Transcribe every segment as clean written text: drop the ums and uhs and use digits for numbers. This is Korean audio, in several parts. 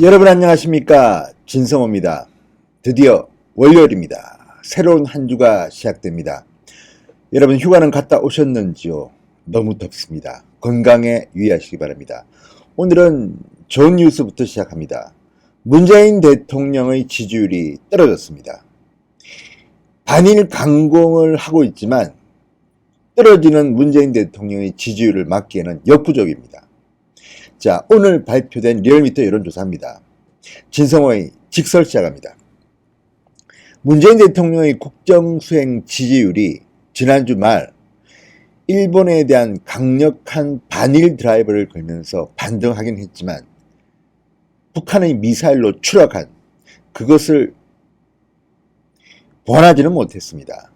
여러분 안녕하십니까, 진성호입니다. 드디어 월요일입니다. 새로운 한 주가 시작됩니다. 여러분 휴가는 갔다 오셨는지요? 너무 덥습니다. 건강에 유의하시기 바랍니다. 오늘은 좋은 뉴스부터 시작합니다. 문재인 대통령의 지지율이 떨어졌습니다. 반일 강공을 하고 있지만 떨어지는 문재인 대통령의 지지율을 막기에는 역부족입니다. 자, 오늘 발표된 리얼미터 여론조사입니다. 진성호의 직설 시작합니다. 문재인 대통령의 국정수행 지지율이 지난주 말 일본에 대한 강력한 반일 드라이브를 걸면서 반등하긴 했지만 북한의 미사일로 추락한 그것을 보완하지는 못했습니다.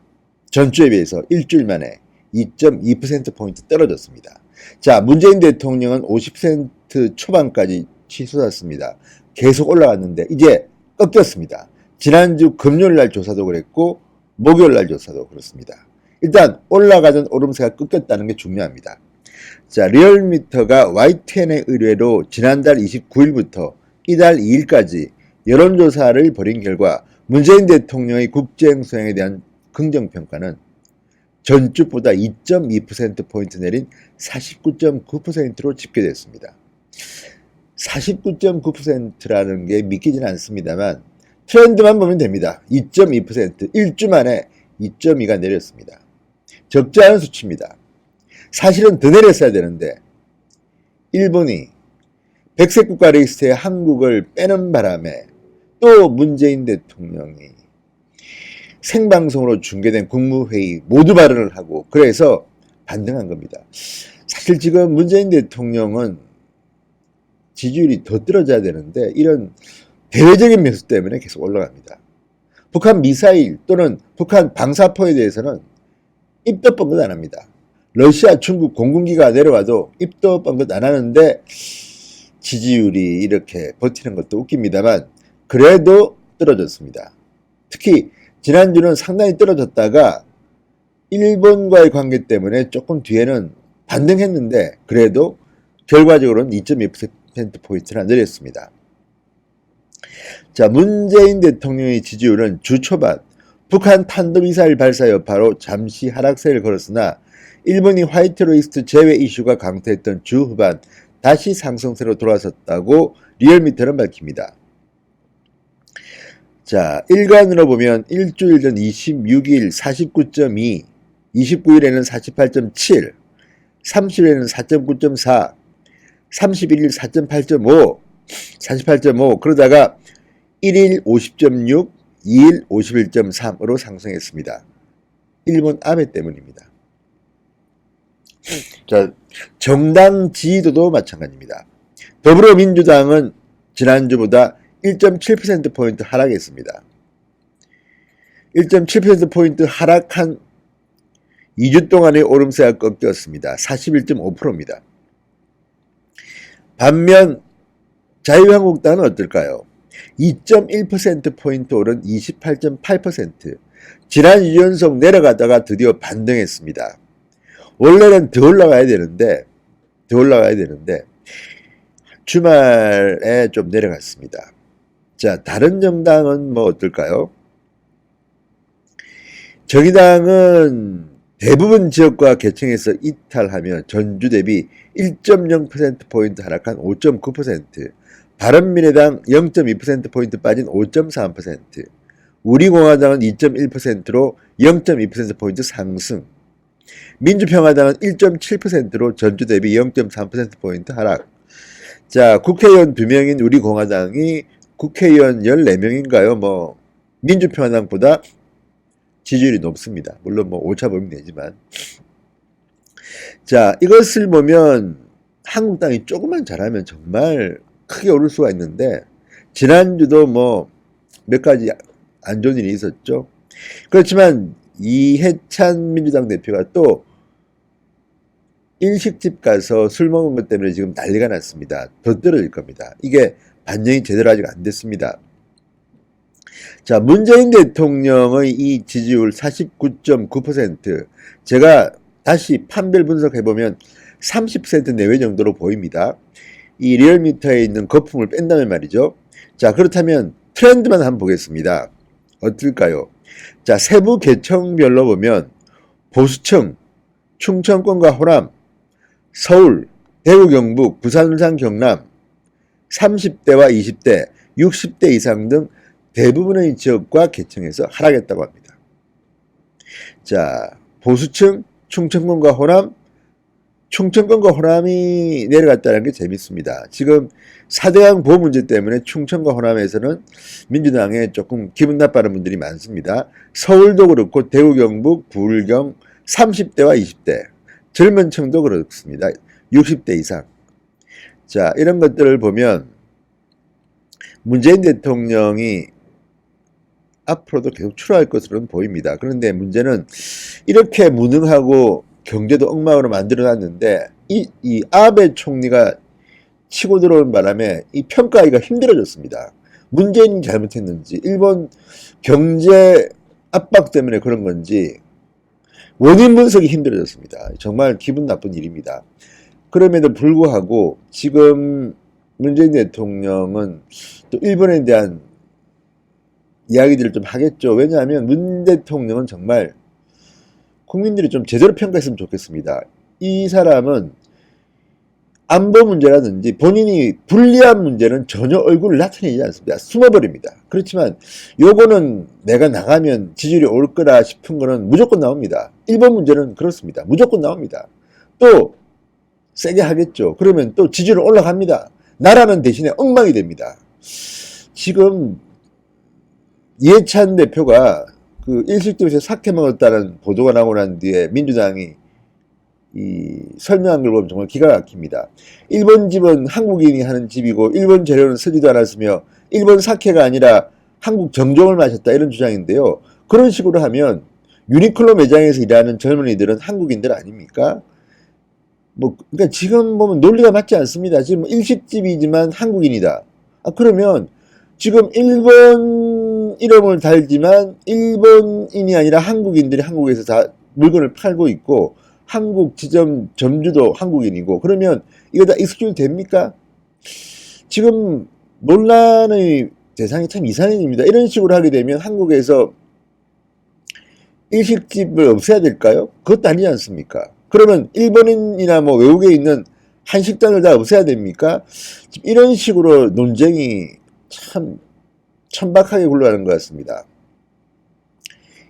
전주에 비해서 일주일 만에 2.2%포인트 떨어졌습니다. 자, 문재인 대통령은 50% 초반까지 치솟았습니다. 계속 올라갔는데 이제 꺾였습니다. 지난주 금요일날 조사도 그랬고 목요일날 조사도 그렇습니다. 일단 올라가던 오름세가 꺾였다는 게 중요합니다. 자, 리얼미터가 YTN의 의뢰로 지난달 29일부터 이달 2일까지 여론조사를 벌인 결과 문재인 대통령의 국정 수행에 대한 긍정평가는 전주보다 2.2%포인트 내린 49.9%로 집계됐습니다. 49.9%라는 게 믿기지는 않습니다만 트렌드만 보면 됩니다. 2.2%, 일주 만에 2.2가 내렸습니다. 적지 않은 수치입니다. 사실은 더 내렸어야 되는데 일본이 백색 국가 리스트에 한국을 빼는 바람에 또 문재인 대통령이 생방송으로 중계된 국무회의 모두 발언을 하고 그래서 반등한 겁니다. 사실 지금 문재인 대통령은 지지율이 더 떨어져야 되는데 이런 대외적인 매수 때문에 계속 올라갑니다. 북한 미사일 또는 북한 방사포에 대해서는 입도 뻥긋 안 합니다. 러시아, 중국 공군기가 내려와도 입도 뻥긋 안 하는데 지지율이 이렇게 버티는 것도 웃깁니다만 그래도 떨어졌습니다. 특히 지난주는 상당히 떨어졌다가 일본과의 관계 때문에 조금 뒤에는 반등했는데 그래도 결과적으로는 2.2%포인트나 내렸습니다. 자, 문재인 대통령의 지지율은 주 초반 북한 탄도미사일 발사 여파로 잠시 하락세를 걸었으나 일본이 화이트리스트 제외 이슈가 강퇴했던 주 후반 다시 상승세로 돌아섰다고 리얼미터는 밝힙니다. 자, 일간으로 보면 일주일 전 26일 49.2, 29일에는 48.7, 30일에는 4.9.4, 31일 4.8.5, 48.5 그러다가 1일 50.6, 2일 51.3으로 상승했습니다. 일본 아베 때문입니다. 자, 정당 지지도도 마찬가지입니다. 더불어민주당은 지난주보다 1.7%포인트 하락했습니다. 1.7%포인트 하락한 2주 동안의 오름세가 꺾였습니다. 41.5%입니다. 반면 자유한국당은 어떨까요? 2.1%포인트 오른 28.8%. 지난 2주 연속 내려가다가 드디어 반등했습니다. 원래는 더 올라가야 되는데 주말에 좀 내려갔습니다. 자, 다른 정당은 뭐 어떨까요? 정의당은 대부분 지역과 개청에서 이탈하며 전주 대비 1.0%포인트 하락한 5.9%, 바른미래당 0.2%포인트 빠진 5.3%, 우리공화당은 2.1%로 0.2%포인트 상승, 민주평화당은 1.7%로 전주 대비 0.3%포인트 하락. 자, 국회의원 2명인 우리공화당이 국회의원 14명인가요? 뭐 민주평화당보다 지지율이 높습니다. 물론 뭐 오차 범위 내지만. 자, 이것을 보면 한국당이 조금만 잘하면 정말 크게 오를 수가 있는데 지난주도 뭐 몇 가지 안 좋은 일이 있었죠. 그렇지만 이해찬 민주당 대표가 또 일식집 가서 술 먹은 것 때문에 지금 난리가 났습니다. 더 떨어질 겁니다. 이게 반영이 제대로 아직 안 됐습니다. 자, 문재인 대통령의 이 지지율 49.9%, 제가 다시 판별 분석해보면 30% 내외 정도로 보입니다. 이 리얼미터에 있는 거품을 뺀다면 말이죠. 자, 그렇다면 트렌드만 한번 보겠습니다. 어떨까요? 자, 세부 계층별로 보면 보수층, 충청권과 호남, 서울, 대구, 경북, 부산, 울산, 경남, 30대와 20대, 60대 이상 등 대부분의 지역과 계층에서 하락했다고 합니다. 자, 보수층, 충청권과 호남, 충청권과 호남이 내려갔다는 게 재밌습니다. 지금 4대강 보호 문제 때문에 충청과 호남에서는 민주당에 조금 기분 나빠하는 분들이 많습니다. 서울도 그렇고 대구, 경북, 불경 30대와 20대, 젊은 층도 그렇습니다. 60대 이상. 자, 이런 것들을 보면 문재인 대통령이 앞으로도 계속 출하할 것으로는 보입니다. 그런데 문제는 이렇게 무능하고 경제도 엉망으로 만들어놨는데 이 아베 총리가 치고 들어온 바람에 이 평가하기가 힘들어졌습니다. 문재인이 잘못했는지 일본 경제 압박 때문에 그런 건지 원인 분석이 힘들어졌습니다. 정말 기분 나쁜 일입니다. 그럼에도 불구하고 지금 문재인 대통령은 또 일본에 대한 이야기들을 좀 하겠죠. 왜냐하면 문 대통령은 정말 국민들이 좀 제대로 평가했으면 좋겠습니다. 이 사람은 안보 문제라든지 본인이 불리한 문제는 전혀 얼굴을 나타내지 않습니다. 숨어버립니다. 그렇지만 요거는 내가 나가면 지지율이 올 거라 싶은 거는 무조건 나옵니다. 일본 문제는 그렇습니다. 무조건 나옵니다. 또 세게 하겠죠. 그러면 또 지지율은 올라갑니다. 나라는 대신에 엉망이 됩니다. 지금 이해찬 대표가 그 일식집에서 사케 먹었다는 보도가 나오고 난 뒤에 민주당이 이 설명한 걸 보면 정말 기가 막힙니다. 일본 집은 한국인이 하는 집이고 일본 재료는 쓰지도 않았으며 일본 사케가 아니라 한국 정종을 마셨다 이런 주장인데요. 그런 식으로 하면 유니클로 매장에서 일하는 젊은이들은 한국인들 아닙니까? 그러니까 지금 보면 논리가 맞지 않습니다. 지금 일식집이지만 한국인이다. 그러면 지금 일본 이름을 달지만 일본인이 아니라 한국인들이 한국에서 다 물건을 팔고 있고 한국 지점 점주도 한국인이고 그러면 이거 다 익스큐즈 됩니까? 지금 논란의 대상이 참 이상입니다. 이런 식으로 하게 되면 한국에서 일식집을 없애야 될까요? 그것도 아니지 않습니까? 그러면 일본인이나 뭐 외국에 있는 한식당을 다 없애야 됩니까? 이런 식으로 논쟁이 참 천박하게 굴러가는 것 같습니다.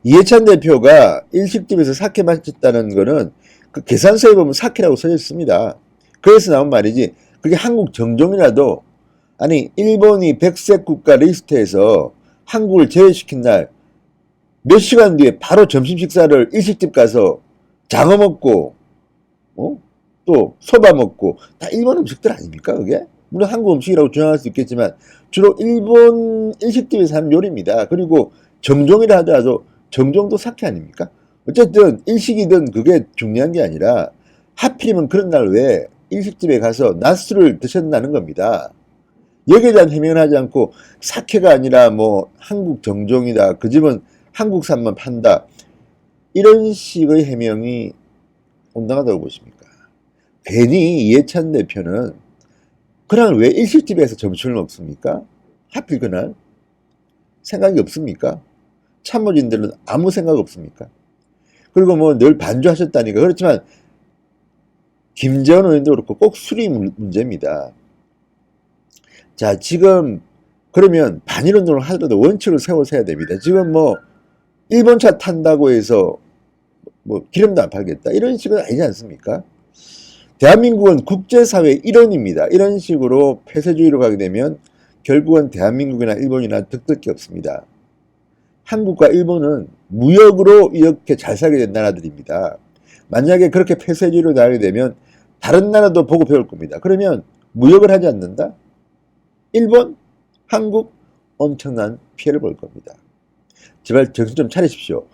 이해찬 대표가 일식집에서 사케 마셨다는 거는 그 계산서에 보면 사케라고 써져 있습니다. 그래서 나온 말이지 그게 한국 정종이라도 아니 일본이 백색 국가 리스트에서 한국을 제외시킨 날 몇 시간 뒤에 바로 점심 식사를 일식집 가서 장어 먹고 또 소바 먹고 다 일본 음식들 아닙니까 그게? 물론 한국 음식이라고 주장할 수 있겠지만 주로 일본 일식집에서 하는 요리입니다. 그리고 정종이라 하더라도 정종도 사케 아닙니까? 어쨌든 일식이든 그게 중요한 게 아니라 하필이면 그런 날 왜 일식집에 가서 낮술을 드셨다는 겁니다. 여기에 대한 해명을 하지 않고 사케가 아니라 뭐 한국 정종이다. 그 집은 한국산만 판다. 이런 식의 해명이 온당하다고 보십니까? 괜히 이해찬 대표는 그날 왜 일식집에서 점심을 먹습니까? 하필 그날? 생각이 없습니까? 참모진들은 아무 생각 없습니까? 그리고 뭐 늘 반주하셨다니까. 그렇지만 김재원 의원도 그렇고 꼭 술이 문제입니다. 자, 지금 그러면 반일운동을 하더라도 원칙을 세워서 해야 됩니다. 지금 뭐 일본차 탄다고 해서 뭐 기름도 안 팔겠다. 이런 식은 아니지 않습니까? 대한민국은 국제사회의 일원입니다. 이런 식으로 폐쇄주의로 가게 되면 결국은 대한민국이나 일본이나 득될 게 없습니다. 한국과 일본은 무역으로 이렇게 잘 살게 된 나라들입니다. 만약에 그렇게 폐쇄주의로 나가게 되면 다른 나라도 보고 배울 겁니다. 그러면 무역을 하지 않는다? 일본, 한국 엄청난 피해를 볼 겁니다. 제발 정신 좀 차리십시오.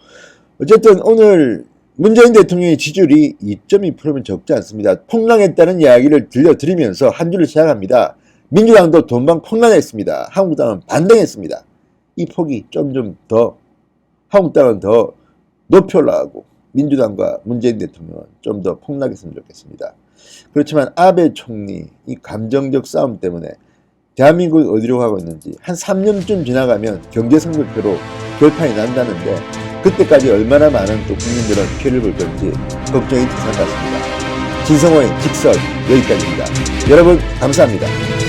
어쨌든 오늘 문재인 대통령의 지지율이 2.2%면 적지 않습니다. 폭락했다는 이야기를 들려드리면서 한 주를 시작합니다. 민주당도 돈방 폭락했습니다. 한국당은 반등했습니다. 이 폭이 좀 더 한국당은 더 높이 올라가고 민주당과 문재인 대통령은 좀 더 폭락했으면 좋겠습니다. 그렇지만 아베 총리 이 감정적 싸움 때문에 대한민국이 어디로 가고 있는지 한 3년쯤 지나가면 경제성적표로 결판이 난다는데 그때까지 얼마나 많은 또 국민들은 피해를 볼 건지 걱정이 되는 것 같습니다. 진성호의 직설 여기까지입니다. 여러분 감사합니다.